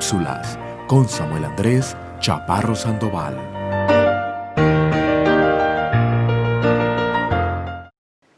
Cápsulas con Samuel Andrés Chaparro Sandoval.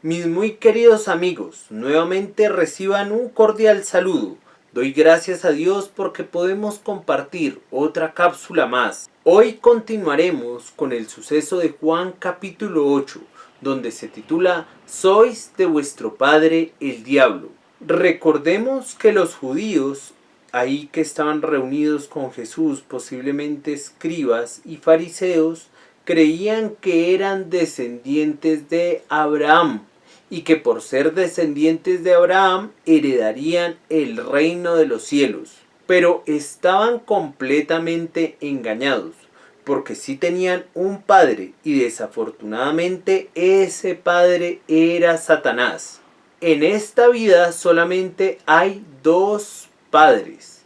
Mis muy queridos amigos, nuevamente reciban un cordial saludo. Doy gracias a Dios porque podemos compartir otra cápsula más. Hoy continuaremos con el suceso de Juan capítulo 8, donde se titula «Sois de vuestro padre el diablo». Recordemos que los judíos, ahí que estaban reunidos con Jesús, posiblemente escribas y fariseos, creían que eran descendientes de Abraham y que por ser descendientes de Abraham heredarían el reino de los cielos. Pero estaban completamente engañados, porque sí tenían un padre y desafortunadamente ese padre era Satanás. En esta vida solamente hay dos padres.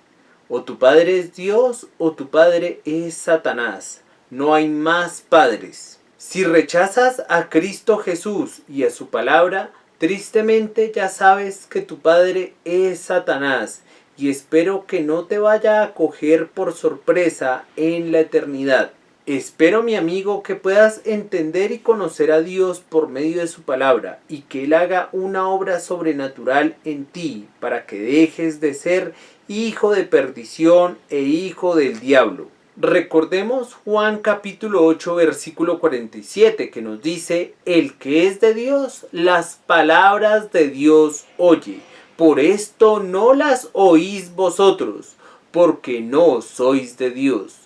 O tu padre es Dios o tu padre es Satanás. No hay más padres. Si rechazas a Cristo Jesús y a su palabra, tristemente ya sabes que tu padre es Satanás. Y espero que no te vaya a coger por sorpresa en la eternidad. Espero, mi amigo, que puedas entender y conocer a Dios por medio de su palabra y que Él haga una obra sobrenatural en ti para que dejes de ser hijo de perdición e hijo del diablo. Recordemos Juan capítulo 8 versículo 47 que nos dice: el que es de Dios, las palabras de Dios oye. Por esto no las oís vosotros, porque no sois de Dios.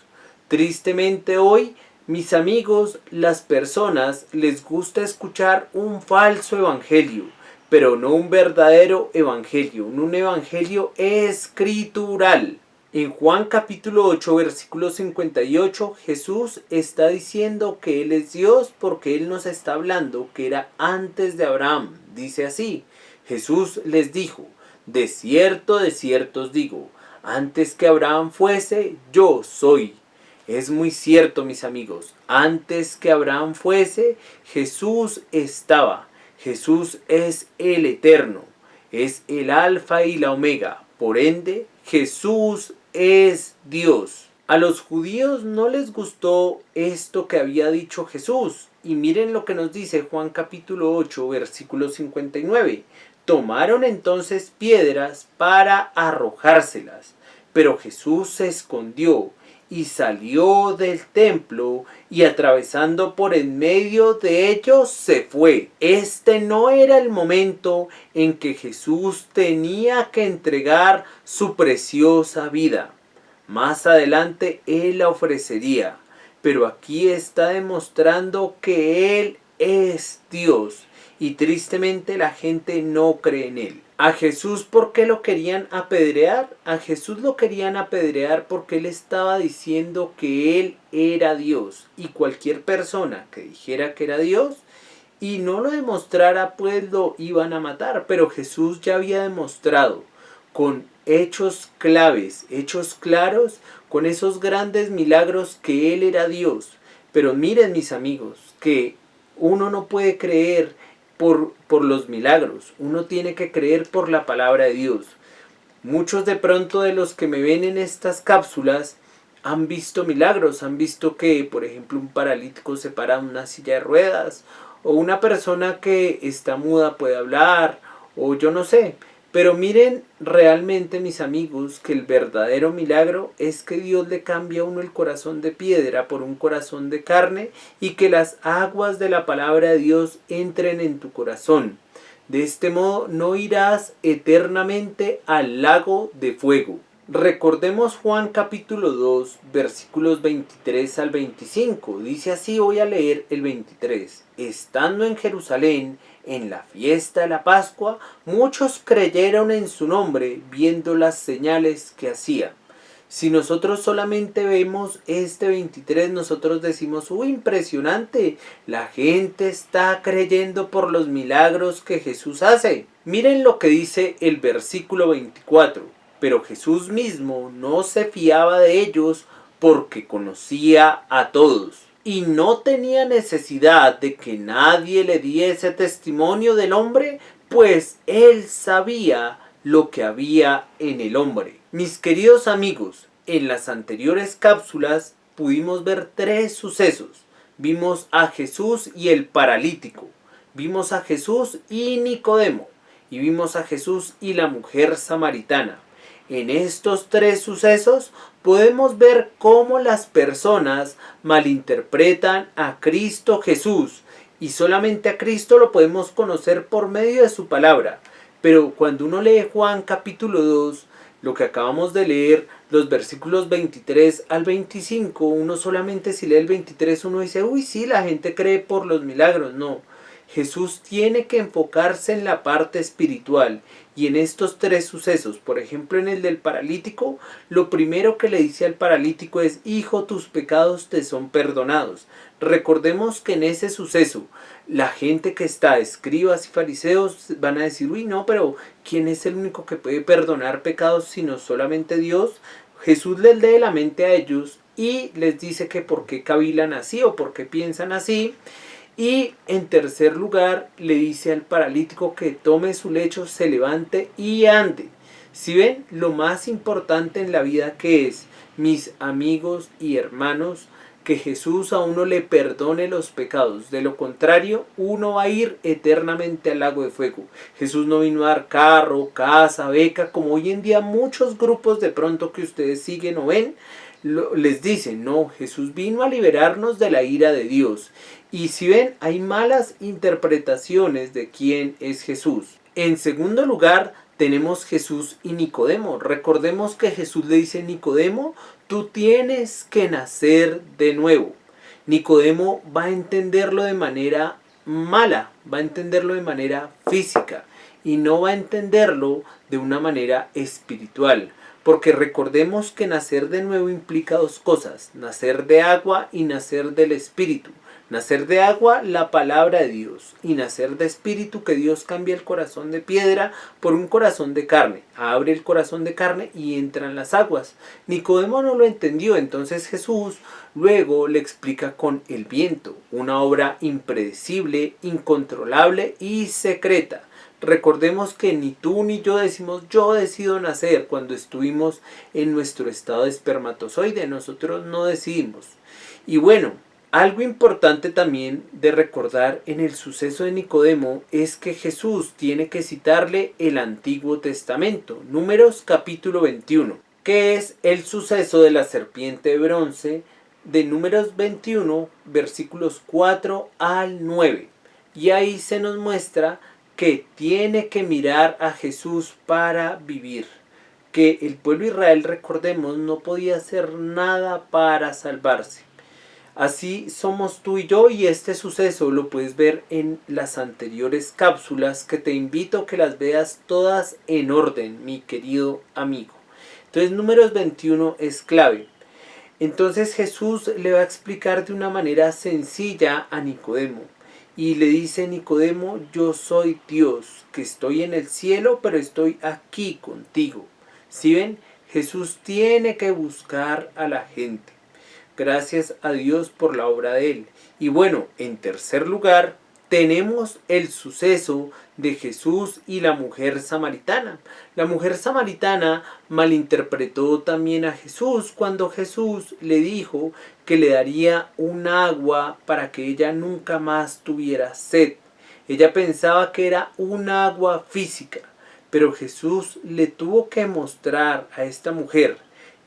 Tristemente hoy, mis amigos, las personas les gusta escuchar un falso evangelio, pero no un verdadero evangelio, un evangelio escritural. En Juan capítulo 8, versículo 58, Jesús está diciendo que Él es Dios porque Él nos está hablando que era antes de Abraham. Dice así: Jesús les dijo: de cierto os digo, antes que Abraham fuese, yo soy. Es muy cierto, mis amigos, antes que Abraham fuese, Jesús estaba. Jesús es el eterno, es el alfa y la omega, por ende, Jesús es Dios. A los judíos no les gustó esto que había dicho Jesús, y miren lo que nos dice Juan capítulo 8, versículo 59. Tomaron entonces piedras para arrojárselas, pero Jesús se escondió y salió del templo y atravesando por en medio de ellos se fue. Este no era el momento en que Jesús tenía que entregar su preciosa vida. Más adelante Él la ofrecería, pero aquí está demostrando que Él es Dios y tristemente la gente no cree en Él. A Jesús, ¿por qué lo querían apedrear? A Jesús lo querían apedrear porque Él estaba diciendo que Él era Dios. Y cualquier persona que dijera que era Dios y no lo demostrara, pues lo iban a matar. Pero Jesús ya había demostrado con hechos claves, hechos claros, con esos grandes milagros que Él era Dios. Pero miren, mis amigos, que uno no puede creer por los milagros, uno tiene que creer por la palabra de Dios. Muchos de pronto de los que me ven en estas cápsulas han visto milagros, han visto que, por ejemplo, un paralítico se para en una silla de ruedas, o una persona que está muda puede hablar, o yo no sé. Pero miren realmente, mis amigos, que el verdadero milagro es que Dios le cambia a uno el corazón de piedra por un corazón de carne y que las aguas de la palabra de Dios entren en tu corazón. De este modo no irás eternamente al lago de fuego. Recordemos Juan capítulo 2, versículos 23 al 25. Dice así, voy a leer el 23. Estando en Jerusalén, en la fiesta de la Pascua, muchos creyeron en su nombre, viendo las señales que hacía. Si nosotros solamente vemos este 23, nosotros decimos: uy, impresionante, la gente está creyendo por los milagros que Jesús hace. Miren lo que dice el versículo 24. Pero Jesús mismo no se fiaba de ellos porque conocía a todos. Y no tenía necesidad de que nadie le diese testimonio del hombre, pues Él sabía lo que había en el hombre. Mis queridos amigos, en las anteriores cápsulas pudimos ver tres sucesos. Vimos a Jesús y el paralítico, vimos a Jesús y Nicodemo, y vimos a Jesús y la mujer samaritana. En estos tres sucesos podemos ver cómo las personas malinterpretan a Cristo Jesús, y solamente a Cristo lo podemos conocer por medio de su palabra. Pero cuando uno lee Juan capítulo 2, lo que acabamos de leer, los versículos 23 al 25, uno solamente si lee el 23 uno dice, uy sí, la gente cree por los milagros. No, Jesús tiene que enfocarse en la parte espiritual. Y en estos tres sucesos, por ejemplo en el del paralítico, lo primero que le dice al paralítico es, hijo, tus pecados te son perdonados. Recordemos que en ese suceso, la gente que está, escribas y fariseos, van a decir, uy no, pero ¿quién es el único que puede perdonar pecados sino solamente Dios? Jesús les lee la mente a ellos y les dice que por qué cavilan así o por qué piensan así. Y en tercer lugar le dice al paralítico que tome su lecho, se levante y ande. Si ven, lo más importante en la vida que es, mis amigos y hermanos, que Jesús a uno le perdone los pecados. De lo contrario, uno va a ir eternamente al lago de fuego. Jesús no vino a dar carro, casa, beca, como hoy en día muchos grupos de pronto que ustedes siguen o ven, les dicen, no, Jesús vino a liberarnos de la ira de Dios. Y si ven, hay malas interpretaciones de quién es Jesús. En segundo lugar, tenemos Jesús y Nicodemo. Recordemos que Jesús le dice a Nicodemo, tú tienes que nacer de nuevo. Nicodemo va a entenderlo de manera mala, va a entenderlo de manera física y no va a entenderlo de una manera espiritual. Porque recordemos que nacer de nuevo implica dos cosas, nacer de agua y nacer del espíritu. Nacer de agua, la palabra de Dios, y nacer de espíritu, que Dios cambia el corazón de piedra por un corazón de carne. Abre el corazón de carne y entran las aguas. Nicodemo no lo entendió, entonces Jesús luego le explica con el viento, una obra impredecible, incontrolable y secreta. Recordemos que ni tú ni yo decimos yo decido nacer cuando estuvimos en nuestro estado de espermatozoide, nosotros no decidimos. Y bueno, algo importante también de recordar en el suceso de Nicodemo es que Jesús tiene que citarle el Antiguo Testamento, Números capítulo 21, que es el suceso de la serpiente de bronce de Números 21, versículos 4 al 9. Y ahí se nos muestra que tiene que mirar a Jesús para vivir. Que el pueblo de Israel, recordemos, no podía hacer nada para salvarse. Así somos tú y yo, y este suceso lo puedes ver en las anteriores cápsulas, que te invito a que las veas todas en orden, mi querido amigo. Entonces, Números 21 es clave. Entonces Jesús le va a explicar de una manera sencilla a Nicodemo. Y le dice Nicodemo, yo soy Dios, que estoy en el cielo, pero estoy aquí contigo. ¿Sí ven? Jesús tiene que buscar a la gente. Gracias a Dios por la obra de Él. Y bueno, en tercer lugar, tenemos el suceso de Jesús y la mujer samaritana. La mujer samaritana malinterpretó también a Jesús cuando Jesús le dijo que le daría un agua para que ella nunca más tuviera sed. Ella pensaba que era un agua física, pero Jesús le tuvo que mostrar a esta mujer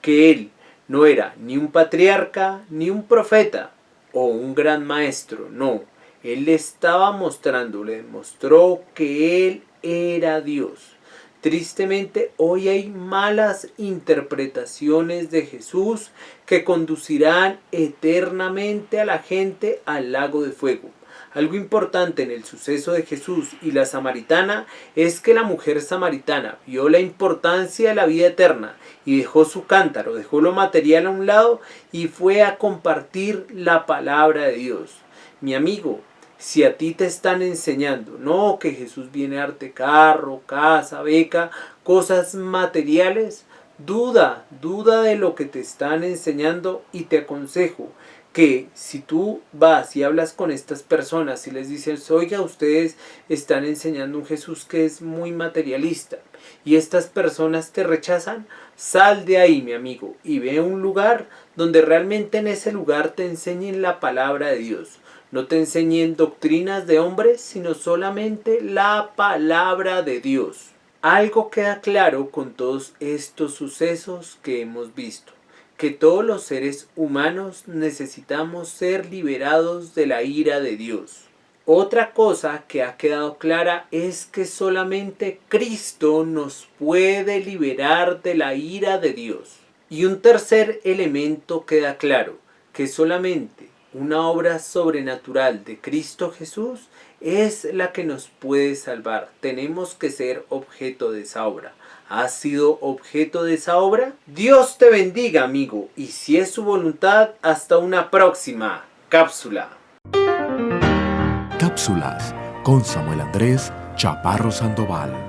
que Él no era ni un patriarca, ni un profeta o un gran maestro, no. Él le estaba mostrando, le demostró que Él era Dios. Tristemente, hoy hay malas interpretaciones de Jesús que conducirán eternamente a la gente al lago de fuego. Algo importante en el suceso de Jesús y la samaritana es que la mujer samaritana vio la importancia de la vida eterna y dejó su cántaro, dejó lo material a un lado y fue a compartir la palabra de Dios. Mi amigo, si a ti te están enseñando, no que Jesús viene a darte carro, casa, beca, cosas materiales, duda de lo que te están enseñando, y te aconsejo que si tú vas y hablas con estas personas y les dices, oiga, ustedes están enseñando un Jesús que es muy materialista, y estas personas te rechazan, Sal de ahí, mi amigo, y ve a un lugar donde realmente en ese lugar te enseñen la palabra de Dios. No te enseñen doctrinas de hombres, sino solamente la palabra de Dios. Algo queda claro con todos estos sucesos que hemos visto, que todos los seres humanos necesitamos ser liberados de la ira de Dios. Otra cosa que ha quedado clara es que solamente Cristo nos puede liberar de la ira de Dios. Y un tercer elemento queda claro, que solamente una obra sobrenatural de Cristo Jesús es la que nos puede salvar. Tenemos que ser objeto de esa obra. ¿Has sido objeto de esa obra? Dios te bendiga, amigo, y si es su voluntad, hasta una próxima cápsula. Cápsulas con Samuel Andrés Chaparro Sandoval.